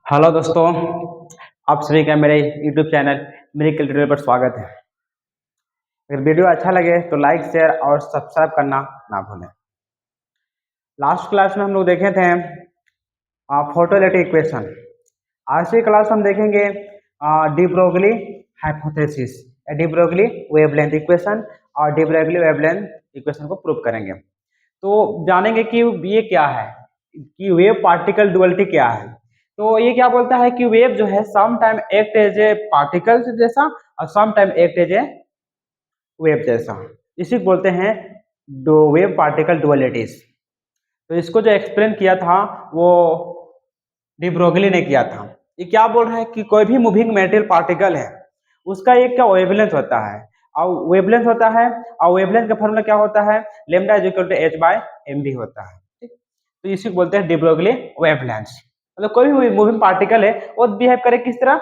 Hello दोस्तों, आप सभी का मेरे यूट्यूब चैनल मेरे ट्यूटोरियल पर स्वागत है। अगर वीडियो अच्छा लगे तो लाइक शेयर और सब्सक्राइब करना ना भूलें। लास्ट क्लास में हम लोग देखे थे फोटोइलेक्ट्रिक इक्वेशन। आज की क्लास हम देखेंगे D Broglie hypothesis, D Broglie wavelength equation और डी ब्रोगली वेवलेंथ इक्वेशन को प्रूव करेंगे। तो जानेंगे कि ये क्या है, कि वेव पार्टिकल डुअलिटी क्या है। तो ये क्या बोलता है कि वेव जो है some time act as a particle जैसा और some time act as a wave जैसा। इसी को बोलते हैं दो वेव पार्टिकल डुअलिटीज। तो इसको जो एक्सप्लेन किया था वो डी ब्रोगली ने किया था। ये क्या बोल रहा है कि कोई भी मूविंग मेटेरियल पार्टिकल है उसका एक क्या वेवलेंथ होता है, और वेवलेंथ होता है, और वेवलेंथ का फॉर्मूला क्या होता है, lambda is equal to H by M v होता है। ठीक, तो इसी को बोलते हैं डी ब्रोगली वेवलेंथ। मतलब कोई भी मूविंग पार्टिकल है वो बिहेव करे किस तरह,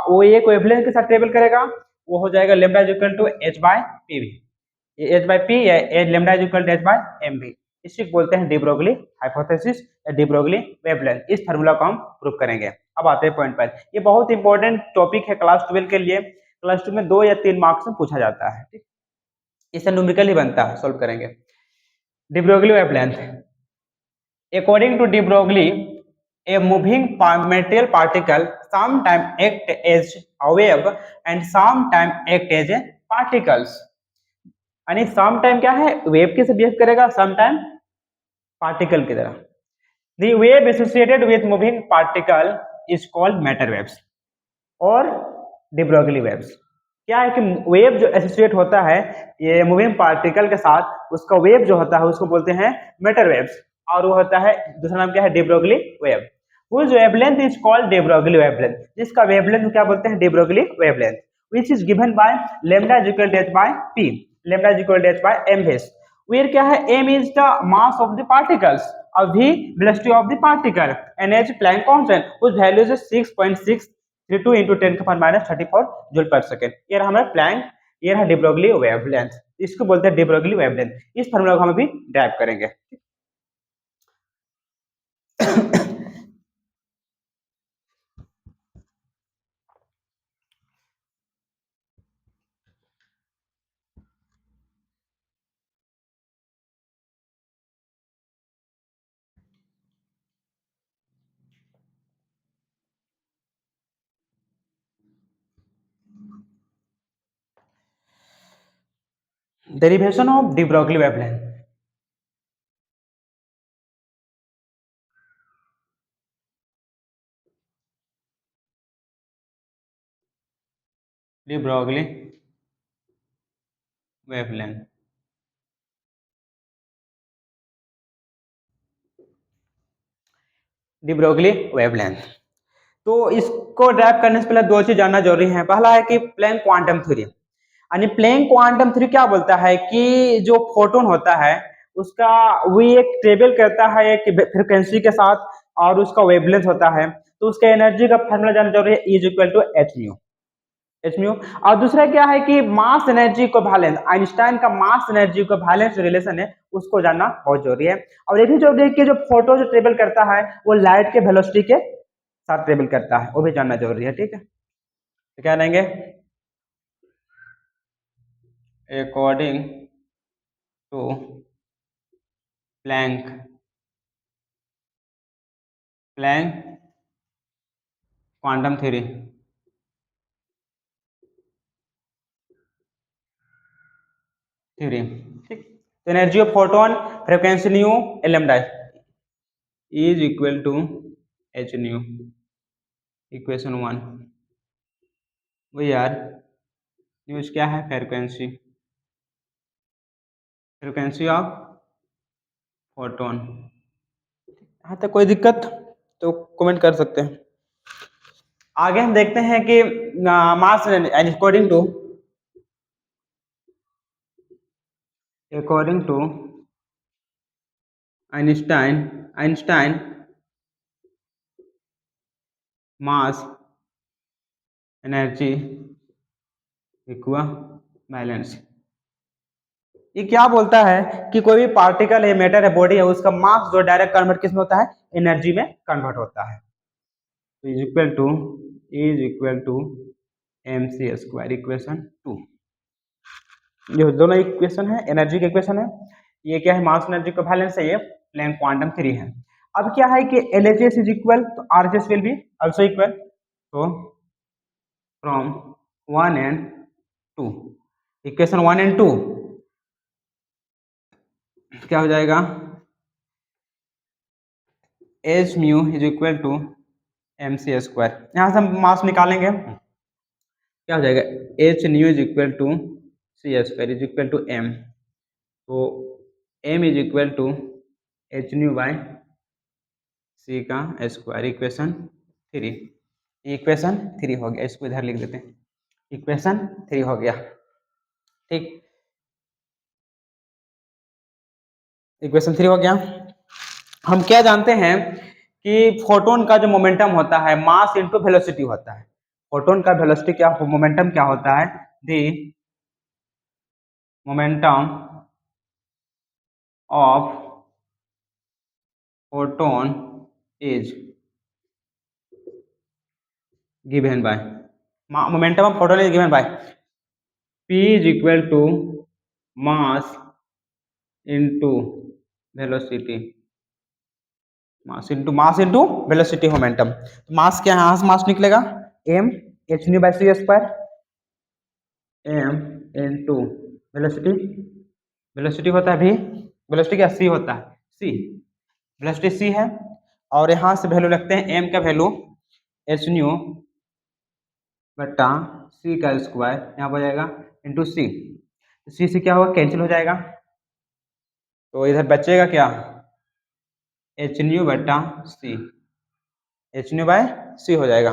वो एक वेवलेंथ के साथ ट्रेवल करेगा, वो हो जाएगा lambda is equal to H by P V. H by P या H lambda is equal to H by M V. इसी को बोलते हैं डी ब्रोगली हाइपोथेसिस या डी ब्रोगली वेवलेंथ। इस फार्मूला को हम प्रूव करेंगे। अब आते हैं पॉइंट पर। ये बहुत इंपॉर्टेंट टॉपिक है क्लास 12 के लिए। क्लास 2 में 2 या 3 मार्क्स में पूछा जाता है। ठीक, इससे न्यूमेरिकल ही बनता है, सोल्व करेंगे। D Broglie wavelength, according to de Broglie, a moving material particle sometime act as a wave and sometime act as a particles। यानी सम टाइम क्या है, वेव के से बिहेव करेगा, सम टाइम पार्टिकल की तरह। The wave associated with moving particle is called matter waves और de Broglie waves. क्या है कि वेव जो एसोसिएट होता है ये मूविंग पार्टिकल के साथ, उसका वेव जो होता है उसको बोलते हैं मैटर वेव्स, और वो होता है, दूसरा नाम क्या है, de Broglie wave. whose wavelength is called de Broglie wavelength, जिसका वेवलेंथ क्या बोलते हैं, de Broglie wavelength, which is given by lambda is equal to h by p, lambda is equal to h by m v। where क्या है, m is the mass of the particles और v velocity of the particle and h Planck constant whose value is 6.632 into 10 का power minus 34 joule पर second. ये रहा हमारा Planck, ये रहा डी ब्रोगली वेवलेंथ। इसको बोलते हैं डी ब्रोगली वेवलेंथ। इस फार्मूला को हम अभी ड्राइव करेंगे। Derivation of de Broglie wavelength। de Broglie wavelength, de Broglie wavelength। तो इसको ड्राइव करने से पहले दो चीज जानना जरूरी है। पहला है कि प्लैंक क्वांटम थ्योरी, यानी प्लैंक क्वांटम थ्योरी क्या बोलता है कि जो फोटोन होता है उसका वो एक ट्रेवल करता है एक फ्रिक्वेंसी के साथ और उसका वेवलेंथ होता है, तो उसका एनर्जी का फार्मूला जानना जरूरी है, is equal to h mu, h mu. और दूसरा क्या है कि मास एनर्जी को बैलेंस, आइंस्टाइन का मास एनर्जी को बैलेंस रिलेशन है, उसको जानना बहुत जरूरी है। और ये भी जरूरी है कि जो फोटो जो ट्रेवल करता है वो लाइट के वेलोसिटी के साथ ट्रेवल करता है, वो भी जानना जरूरी है। ठीक है, तो क्या लेंगे, according to Planck Planck quantum theory, ठीक। तो energy of photon frequency nu lambda is equal to H nu, equation 1। वो यार न्यूज क्या है, फ्रीक्वेंसी, फ्रीक्वेंसी ऑफ फोटोन। यहाँ तक कोई दिक्कत तो कमेंट कर सकते हैं। आगे हम देखते हैं कि mass according to Einstein mass energy equivalence. ये क्या बोलता है कि कोई भी पार्टिकल है, मैटर है, बॉडी है, उसका मास जो डायरेक्ट कन्वर्ट किस में होता है, एनर्जी में कन्वर्ट होता है। तो is equal to M C square equation 2। ये दोनों इक्वेशन है, एनर्जी के इक्वेशन है। ये क्या है, मास एनर्जी को बैलेंस है, ये प्लैंक क्वांटम थ्री है। अब क्या है कि L H S is equal तो R H S will be also equal. तो फ्रॉम 1 एंड 2, इक्वेशन 1 एंड 2 क्या हो जाएगा, H mu is equal to M C square. यहाँ से हम मास निकालेंगे, क्या हो जाएगा, H nu is equal to C square is equal to M. तो M is equal to H nu by C का स्क्वायर, इक्वेशन 3। इक्वेशन 3 हो गया, इसको इधर लिख देते हैं, इक्वेशन 3 हो गया। ठीक, इक्वेशन 3 हो गया। हम क्या जानते हैं कि फोटोन का जो मोमेंटम होता है मास इंटू वेलोसिटी होता है। फोटोन का वेलोसिटी क्या, मोमेंटम क्या होता है, the momentum of photon is given by, momentum of photon is given by P is equal to mass into velocity, mass into velocity momentum. तो मास क्या है, यहाँ से मास निकलेगा m h nu by c square, m into velocity, velocity होता है v, velocity क्या c होता है c, वेलोसिटी c है। और यहाँ से वैल्यू रखते हैं m का वैल्यू h न्यू बट्टा c का स्क्वायर, यहाँ पर जाएगा इंटू c। सी से क्या होगा, कैंसिल हो जाएगा। तो इधर बचेगा क्या, एच न्यू बट्टा सी, एच न्यू बाय सी हो जाएगा।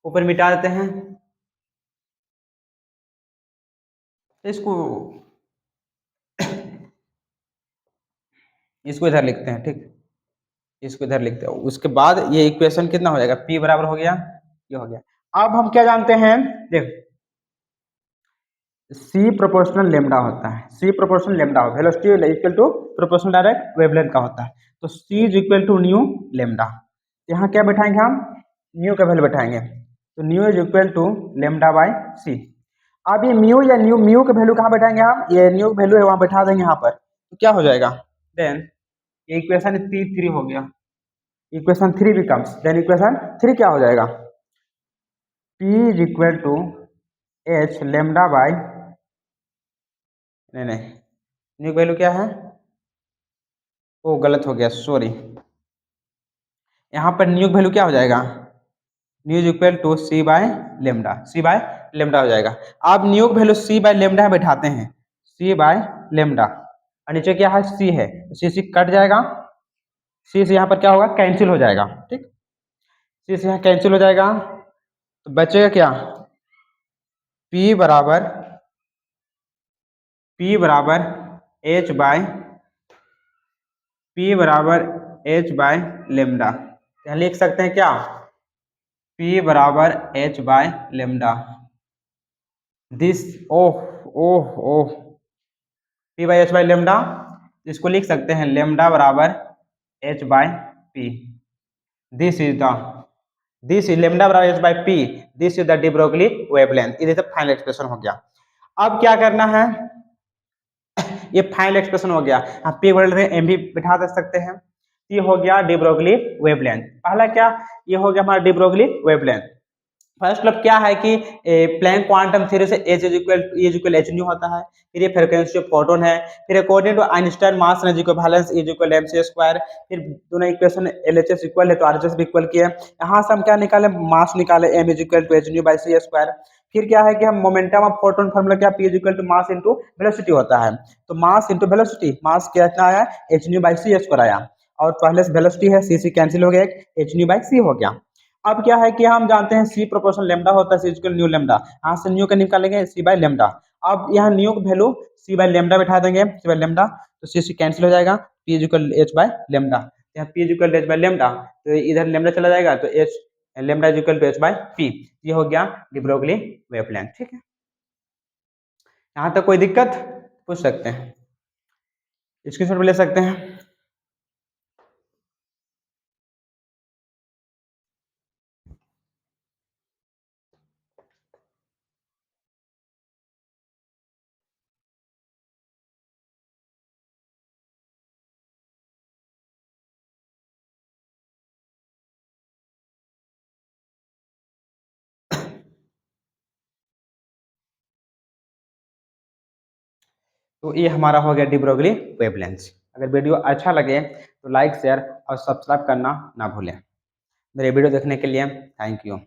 ऊपर मिटा देते हैं, इसको इसको इधर लिखते हैं। ठीक, इसको इधर लिखते हैं। उसके बाद ये इक्वेशन कितना हो जाएगा, P बराबर हो गया, ये हो गया। अब हम क्या जानते हैं, देख C प्रोपोर्शनल लेमडा होता है, C प्रोपोर्शनल लेमडा हो, velocity equal to proportional direct wavelength का होता है। तो C is equal to nu lambda, यहाँ क्या बैठाएंगे हम, न्यू का वैल्यू बैठाएंगे। तो nu is equal to lambda by C. अब ये म्यू या म्यू का वैल्यू कहाँ बैठाएंगे हम, ये न्यू वैल्यू है वहां बैठा देंगे यहाँ पर। तो क्या हो जाएगा, देन इक्वेशन 3 हो गया, इक्वेशन 3 बिकम्स, देन इक्वेशन 3 क्या हो जाएगा, P is equal to h lambda by, नहीं न्यू वैल्यू क्या है, ओ गलत हो गया, सॉरी। यहाँ पर न्यू वैल्यू क्या हो जाएगा, nu is equal to c by lambda, c by lambda हो जाएगा। अब nu value c by lambda बैठाते हैं, सी बाय लेमडा, और नीचे क्या है, सी है, सी सी कट जाएगा, सी से यहाँ पर क्या होगा, कैंसिल हो जाएगा। ठीक, सी से यहाँ कैंसिल हो जाएगा, तो बचेगा क्या, P बराबर एच बाय लेमडा। यहाँ लिख सकते हैं क्या, P बराबर H by lambda, this oh oh oh P by H by lambda, इसको लिख सकते हैं लेमडा बराबर H by P. This is lambda बराबर H by P, this is the de Broglie wavelength. ये फाइनल एक्सप्रेशन हो गया। अब क्या करना है, ये फाइनल एक्सप्रेशन हो गया, आप पी एम भी बिठा दे सकते हैं। ये हो गया डी ब्रोगली वेवलेंथ। पहला क्या, ये हो गया हमारा डी ब्रोगली वेवलेंथ। फर्स्ट मतलब क्या है कि प्लैंक क्वांटम थ्योरी से एच इक्वल एच न्यू होता है। फिर ये फ्रीक्वेंसी ऑफ फोटोन है, फिर according to Einstein mass energy equivalence is equal m C square. फिर दोनों इक्वेशन एलएचएस इक्वल है तो आरएचएस भी इक्वल किया। यहाँ से हम क्या निकाले, मास निकाले, m is equal to H nu by c square. फिर क्या है कि हम मोमेंटम ऑफ फोटोन फॉर्मूला क्या, p is equal to mass into velocity होता है। तो मास इंटू वेलोसिटी, मास कितना आया, h nu by c square आया, और पहले से वेलोसिटी है, सी कैंसिल हो गया, एच न्यू बाई सी हो गया। अब क्या है कि हम जानते हैं सी प्रोपोर्शनल लेमडा होता है, सी इक्वल न्यू लेमडा, यहाँ से न्यू का निकालेंगे सी बाय लेमडा। अब यहाँ न्यू का वैल्यू सी बाय लेमडा बैठा देंगे, सी बाय लेमडा, तो सी कैंसिल हो जाएगा, P equal H by lambda, यहाँ P equal H by lambda, तो इधर लेमडा चला जाएगा, तो H lambda equal to H by P. ये हो गया डी ब्रोगली वेवलेंथ। ठीक है, यहाँ तक कोई दिक्कत पूछ सकते हैं, स्क्रीनशॉट ले सकते हैं। तो ये हमारा हो गया डी ब्रोगली वेवलेंथ। अगर वीडियो अच्छा लगे तो लाइक शेयर और सब्सक्राइब करना ना भूलें। मेरे वीडियो देखने के लिए थैंक यू।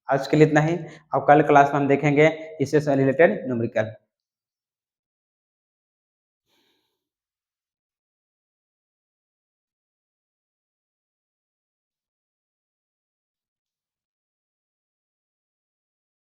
आज के लिए इतना ही। अब कल क्लास में हम देखेंगे इससे रिलेटेड न्यूमेरिकल।